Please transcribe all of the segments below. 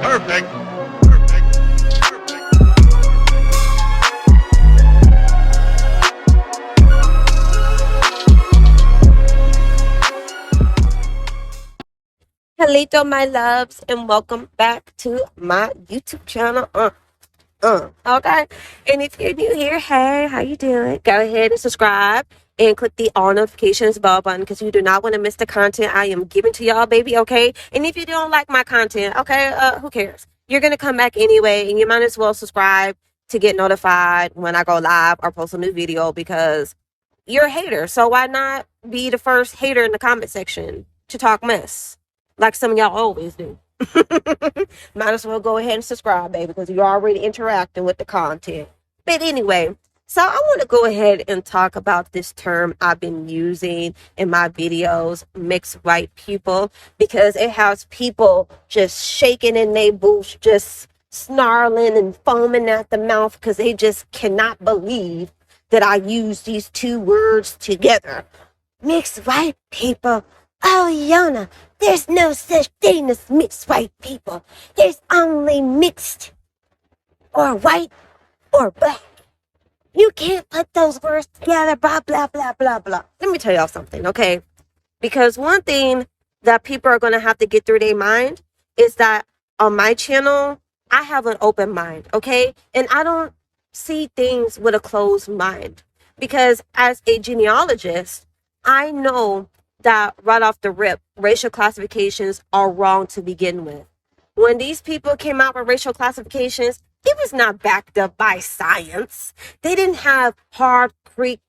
Perfect. Hello, my loves, and welcome back to my YouTube channel. Okay. And if you're new here, hey, how you doing? Go ahead and subscribe and click the all notifications bell button because you do not want to miss the content I am giving to y'all, baby. Okay. And if you don't like my content, okay, who cares? You're gonna come back anyway, and you might as well subscribe to get notified when I go live or post a new video because you're a hater. So why not be the first hater in the comment section to talk mess like some of y'all always do? Might as well go ahead and subscribe, baby, because you're already interacting with the content. But anyway, so I want to go ahead and talk about this term I've been using in my videos, mixed white people, because it has people just shaking in their boots, just snarling and foaming at the mouth because they just cannot believe that I use these two words together. Mixed white people. Oh, Yona, there's no such thing as mixed white people. There's only mixed or white or black. You can't put those words together, blah, blah, blah, blah, blah. Let me tell y'all something, okay? Because one thing that people are going to have to get through their mind is that on my channel, I have an open mind, okay? And I don't see things with a closed mind. Because as a genealogist, I know that right off the rip, racial classifications are wrong to begin with. When these people came out with racial classifications, it was not backed up by science. They didn't have hard,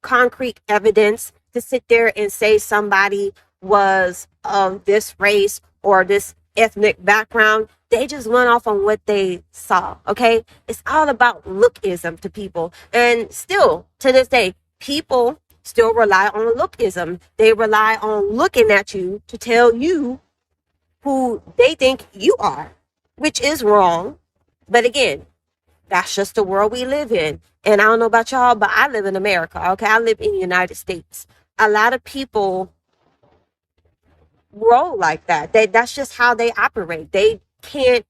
concrete evidence to sit there and say somebody was of this race or this ethnic background. They just went off on what they saw, okay? It's all about lookism to people. And still, to this day, people still rely on lookism. They rely on looking at you to tell you who they think you are, which is wrong. But again, that's just the world we live in. And I don't know about y'all, but I live in America, okay? I live in the United States. A lot of people roll like that. That's just how they operate. They can't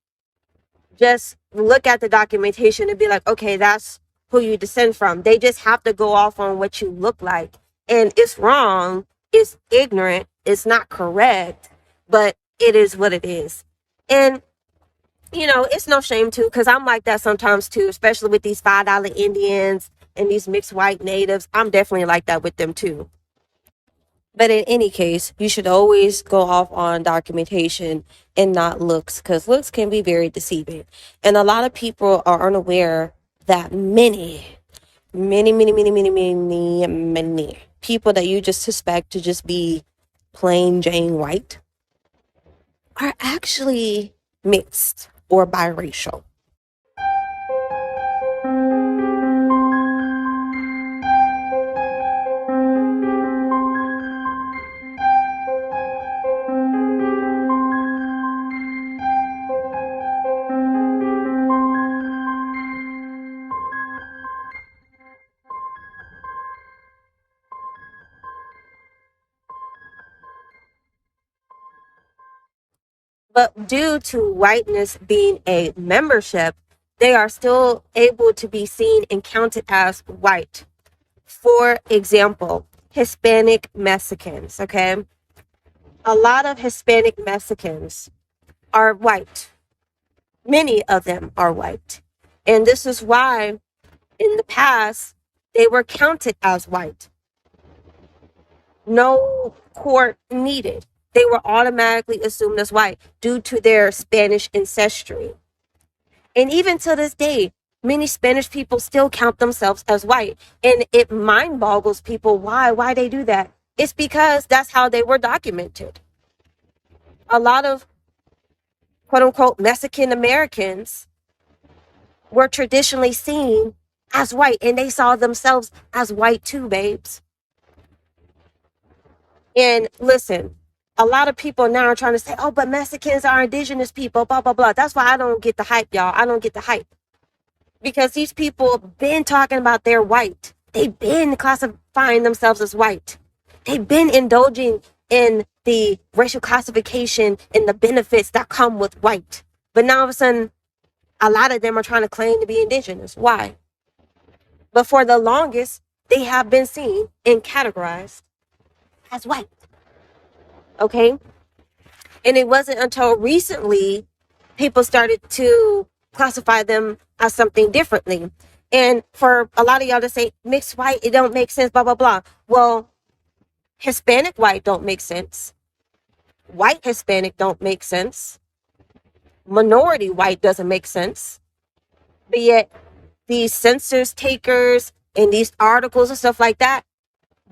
just look at the documentation and be like, okay, that's who you descend from. They just have to go off on what you look like. And it's wrong, it's ignorant, it's not correct, but it is what it is. And, you know, it's no shame too, because I'm like that sometimes too, especially with these $5 Indians and these mixed white natives. I'm definitely like that with them too. But in any case, you should always go off on documentation and not looks, because looks can be very deceiving. And a lot of people are unaware that many people that you just suspect to just be plain Jane white are actually mixed or biracial. But due to whiteness being a membership, they are still able to be seen and counted as white. For example, Hispanic Mexicans, okay? A lot of Hispanic Mexicans are white. Many of them are white. And this is why in the past, they were counted as white. No court needed. They were automatically assumed as white due to their Spanish ancestry. And even to this day, many Spanish people still count themselves as white. And it mind boggles people why they do that. It's because that's how they were documented. A lot of quote unquote Mexican Americans were traditionally seen as white, and they saw themselves as white too, babes. And listen, a lot of people now are trying to say, oh, but Mexicans are indigenous people, blah, blah, blah. That's why I don't get the hype, y'all. I don't get the hype. Because these people been talking about they're white. They've been classifying themselves as white. They've been indulging in the racial classification and the benefits that come with white. But now all of a sudden, a lot of them are trying to claim to be indigenous. Why? But for the longest, they have been seen and categorized as white. Okay? And it wasn't until recently people started to classify them as something differently. And for a lot of y'all to say mixed white, it don't make sense, blah, blah, blah. Well, Hispanic white don't make sense. White Hispanic don't make sense. Minority white doesn't make sense. But yet these census takers and these articles and stuff like that,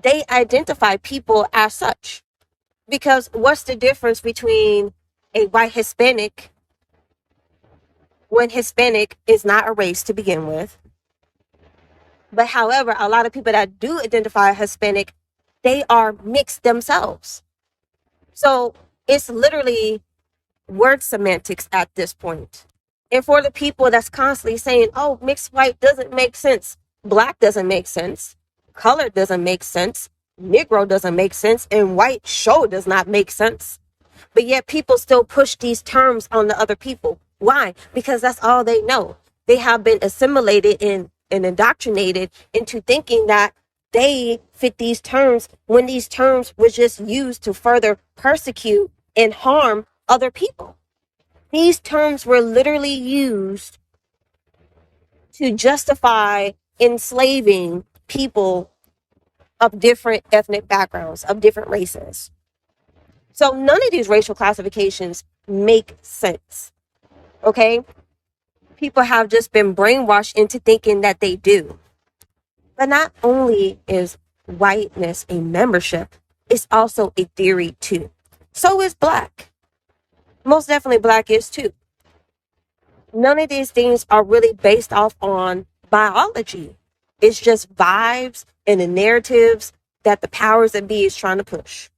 they identify people as such. Because what's the difference between a white Hispanic when Hispanic is not a race to begin with? But however, a lot of people that do identify as Hispanic, they are mixed themselves. So it's literally word semantics at this point. And for the people that's constantly saying, oh, mixed white doesn't make sense, black doesn't make sense, color doesn't make sense, Negro doesn't make sense, and white show does not make sense. But yet people still push these terms on the other people. Why? Because that's all they know. They have been assimilated and indoctrinated into thinking that they fit these terms when these terms were just used to further persecute and harm other people. These terms were literally used to justify enslaving people of different ethnic backgrounds, of different races. So none of these racial classifications make sense. Okay? People have just been brainwashed into thinking that they do. But not only is whiteness a membership, it's also a theory too. So is black. Most definitely black is too. None of these things are really based off on biology. It's just vibes and the narratives that the powers that be is trying to push.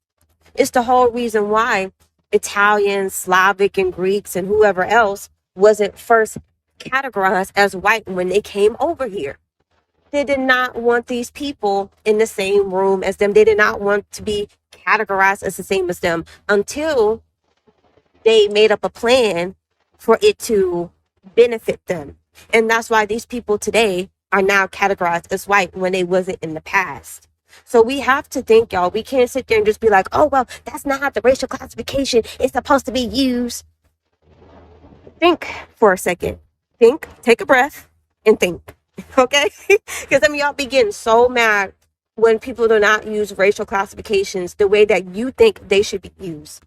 It's the whole reason why Italians, Slavic, and Greeks and whoever else wasn't first categorized as white when they came over here. They did not want these people in the same room as them. They did not want to be categorized as the same as them until they made up a plan for it to benefit them. And that's why these people today are now categorized as white when they wasn't in the past. So we have to think, y'all. We can't sit there and just be like, oh, well, that's not how the racial classification is supposed to be used. Think for a second. Think, take a breath, and think. Okay? Because some of y'all be getting so mad when people do not use racial classifications the way that you think they should be used.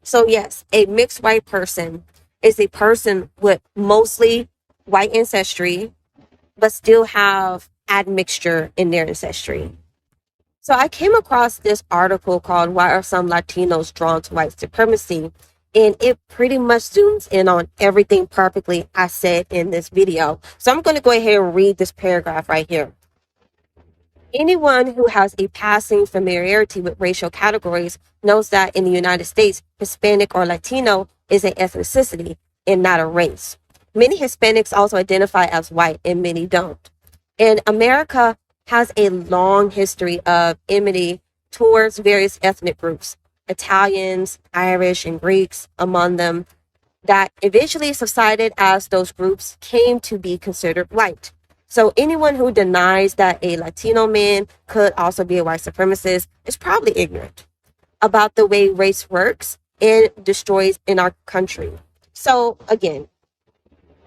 So yes, a mixed white person is a person with mostly white ancestry, but still have admixture in their ancestry. So I came across this article called Why Are Some Latinos Drawn to White Supremacy? And it pretty much zooms in on everything perfectly I said in this video. So I'm going to go ahead and read this paragraph right here. Anyone who has a passing familiarity with racial categories knows that in the United States, Hispanic or Latino is an ethnicity and not a race. Many Hispanics also identify as white and many don't. And America has a long history of enmity towards various ethnic groups, Italians, Irish, and Greeks among them, that eventually subsided as those groups came to be considered white. So anyone who denies that a Latino man could also be a white supremacist is probably ignorant about the way race works and destroys in our country. So again,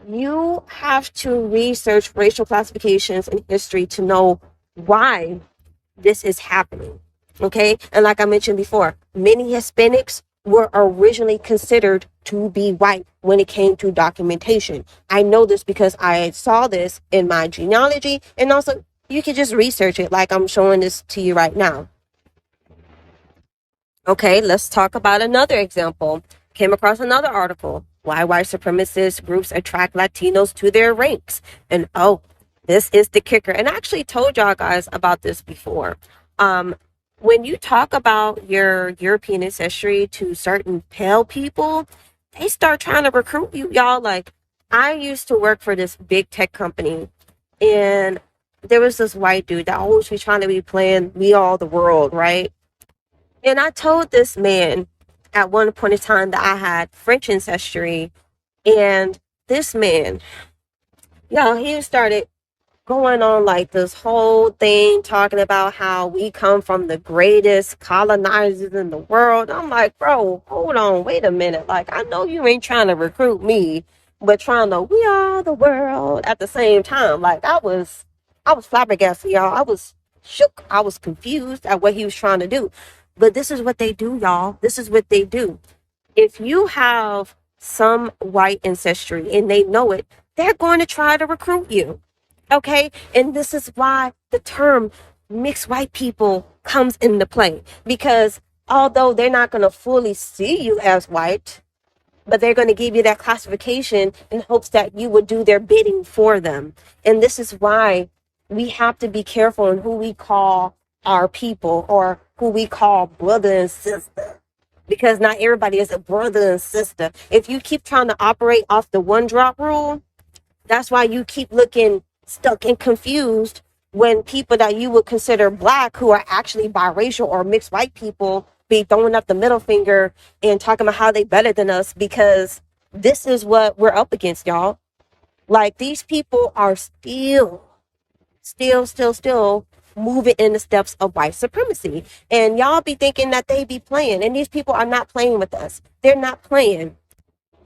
you have to research racial classifications in history to know why this is happening. Okay? And like I mentioned before, many Hispanics were originally considered to be white when it came to documentation. I know this because I saw this in my genealogy, and also you can just research it like I'm showing this to you right now. Okay, let's talk about another example. Came across another article. Why white supremacist groups attract Latinos to their ranks. And oh, this is the kicker. And I actually told y'all guys about this before. When you talk about your European ancestry to certain pale people, they start trying to recruit you, y'all. Like, I used to work for this big tech company, and there was this white dude that always was trying to be playing We All the World, right? And I told this man at one point in time that I had French ancestry, And this man, y'all, he started going on like this whole thing talking about how we come from the greatest colonizers in the world. I'm like, bro, hold on, wait a minute. Like, I know you ain't trying to recruit me, but trying to we are the world at the same time. Like, I was flabbergasted, y'all. I was shook. I was confused at what he was trying to do. But this is what they do, y'all. This is what they do. If you have some white ancestry and they know it, they're going to try to recruit you. Okay. And this is why the term mixed white people comes into play, because although they're not going to fully see you as white, but they're going to give you that classification in hopes that you would do their bidding for them. And this is why we have to be careful in who we call our people or who we call brother and sister, because not everybody is a brother and sister. If you keep trying to operate off the one drop rule, that's why you keep looking stuck and confused when people that you would consider black, who are actually biracial or mixed white people, be throwing up the middle finger and talking about how they better than us, because this is what we're up against, y'all. Like, these people are still moving in the steps of white supremacy. And y'all be thinking that they be playing, and these people are not playing with us. They're not playing.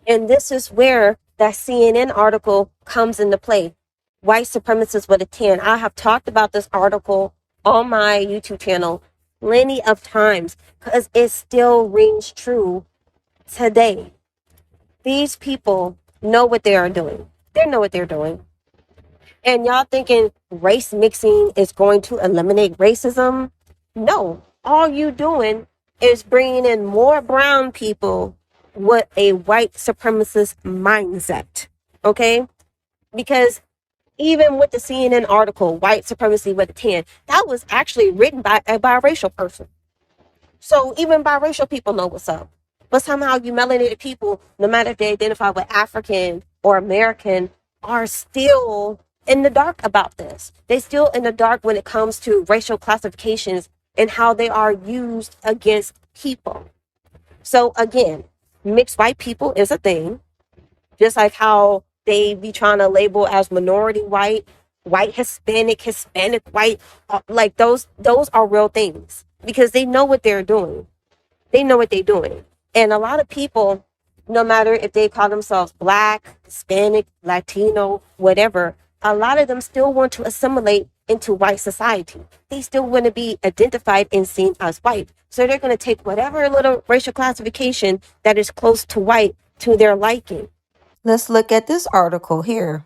And this is where that CNN article comes into play. White supremacists with a 10. I have talked about this article on my YouTube channel plenty of times because it still rings true today. These people know what they are doing. They know what they're doing. And y'all thinking race mixing is going to eliminate racism? No. All you doing is bringing in more brown people with a white supremacist mindset. Okay? Because even with the CNN article, White Supremacy with a 10, that was actually written by a biracial person. So even biracial people know what's up. But somehow you melanated people, no matter if they identify with African or American, are still in the dark about this. They're still in the dark when it comes to racial classifications and how they are used against people. So again, mixed white people is a thing, just like how they be trying to label as minority white, white Hispanic, Hispanic white, like those are real things, because they know what they're doing. They know what they're doing. And a lot of people, no matter if they call themselves black, Hispanic, Latino, whatever, a lot of them still want to assimilate into white society. They still want to be identified and seen as white. So they're going to take whatever little racial classification that is close to white to their liking. Let's look at this article here.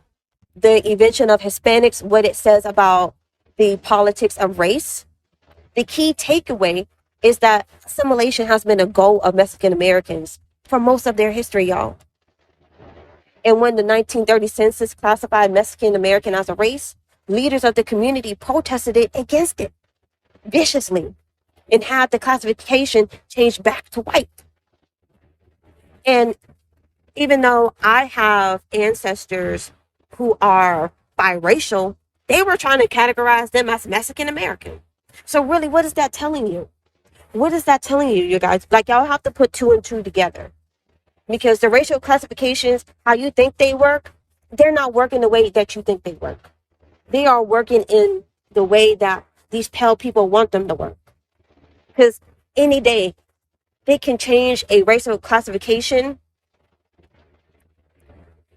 The Invention of Hispanics, what it says about the politics of race. The key takeaway is that assimilation has been a goal of Mexican Americans for most of their history, y'all. And when the 1930 census classified Mexican American as a race, leaders of the community protested it against it viciously and had the classification changed back to white. And even though I have ancestors who are biracial, they were trying to categorize them as Mexican American. So really, what is that telling you? What is that telling you, you guys? Like, y'all have to put two and two together, because the racial classifications, how you think they work, they're not working the way that you think they work. They are working in the way that these pale people want them to work. Because any day they can change a racial classification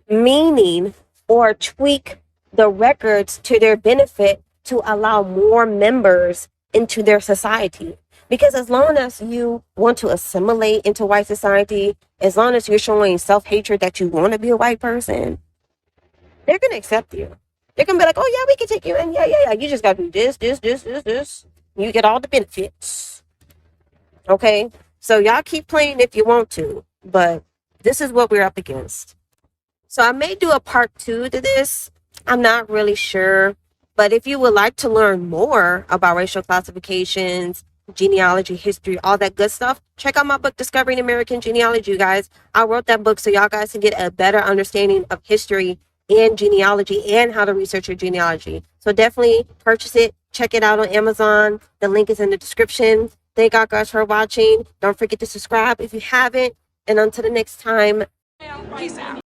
meaning or tweak the records to their benefit to allow more members into their society. Because as long as you want to assimilate into white society, as long as you're showing self-hatred that you want to be a white person, they're going to accept you. They're going to be like, oh yeah, we can take you in. Yeah. You just got to do this. You get all the benefits. Okay? So y'all keep playing if you want to, but this is what we're up against. So I may do a part 2 to this. I'm not really sure. But if you would like to learn more about racial classifications, genealogy, history, all that good stuff, check out my book, Discovering American Genealogy, you guys. I wrote that book so y'all guys can get a better understanding of history and genealogy and how to research your genealogy. So definitely purchase it. Check it out on Amazon. The link is in the description. Thank y'all guys for watching. Don't forget to subscribe if you haven't. And until the next time, peace out.